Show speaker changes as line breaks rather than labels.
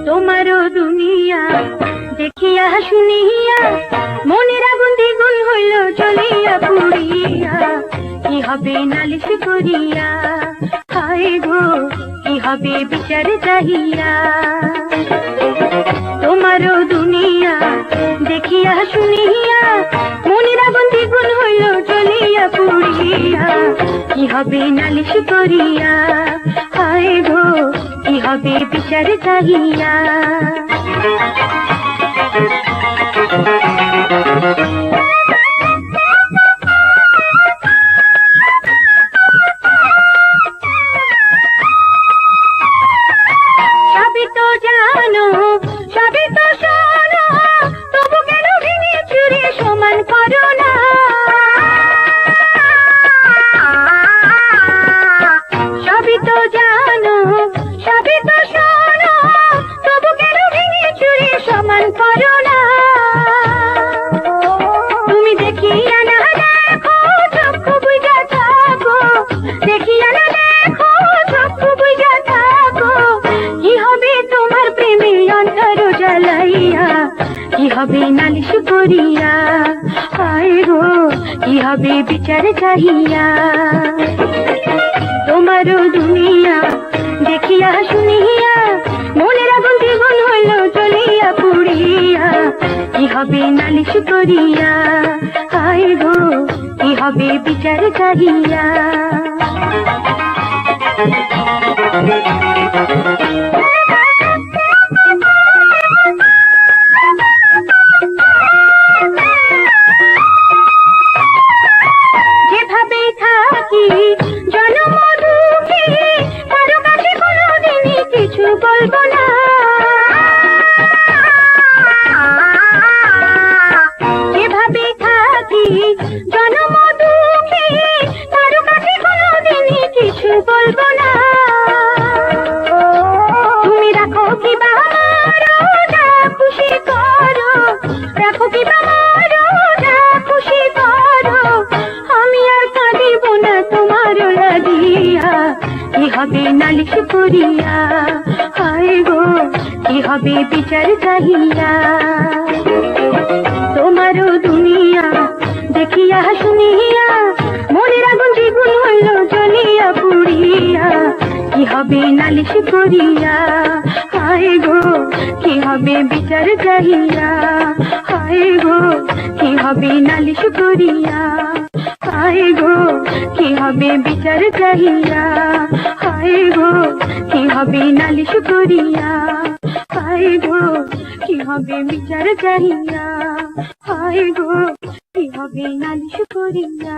তোমারও দুনিয়া দেখিয়া শুনিয়া মনের আগুন দ্বিগুণ হইল জ্বলিয়া পুড়িয়া। কি হবে নালিশ করিয়া, হায় গো কি হবে বিচার চাহিয়া। তোমারও দুনিয়া দেখিয়া শুনিয়া মনের আগুন দ্বিগুণ হইল জ্বলিয়া পুড়িয়া। কি হবে নালিশ করিয়া, হায় গো কি হবে বিচার চাহিয়া। সবই তো জানো সবই তো শোনো, তবু কেন ভেঙে চুরে সমান করো না। সবই তো জানো সবই তো শোনো, তবু কেন ভেঙে চুরে সমান করো না। তুমি দেখিয়া না দেখো চক্ষু বুঝা থাকো, দেখিয়া না দেখো চক্ষু বুঝা থাকো। কি হবে তোমার প্রেমে অন্তর জ্বালাইয়া, কি হবে নালিশ করিয়া, হায় গো কি হবে বিচার চাহিয়া। তোমারও দুনিয়া দেখিয়া শুনিয়া মনের আগুন দ্বিগুণ হইল জ্বলিয়া পুড়িয়া। কি হবে নালিশ করিয়া, হায় গো কি হবে বিচার চাহিয়া। যেভাবে থাকি জনম দুঃখী, কারো কাছে কোনোদিনই কিছু বলবো না। যেভাবে থাকি জনম দুঃখী, কারো কাছে কোনোদিনই কিছু বলবো না। তুমি রাখো কি বা মারো যা খুশি করো, রাখো কি বা মারো যা খুশি করো। আমি আর কাঁদিব না তোমার লাগিয়া, কি হবে নালিশ করিয়া, হায় গো কি হবে বিচার চাহিয়া। তোমারও দুনিয়া দেখিয়া শুনিয়া মনের আগুন দ্বিগুণ হইল জ্বলিয়া পুড়িয়া। কি হবে নালিশ করিয়া, হায় গো কি হবে বিচার চাহিয়া। হায় গো কি হবে নালিশ করিয়া, হায় গো কি হবে বিচার চাহিয়া। হায় গো কি হবে নালিশ করিয়া, হায় গো কি হবে বিচার চাহিয়া। হায় গো কি হবে নালিশ করিয়া।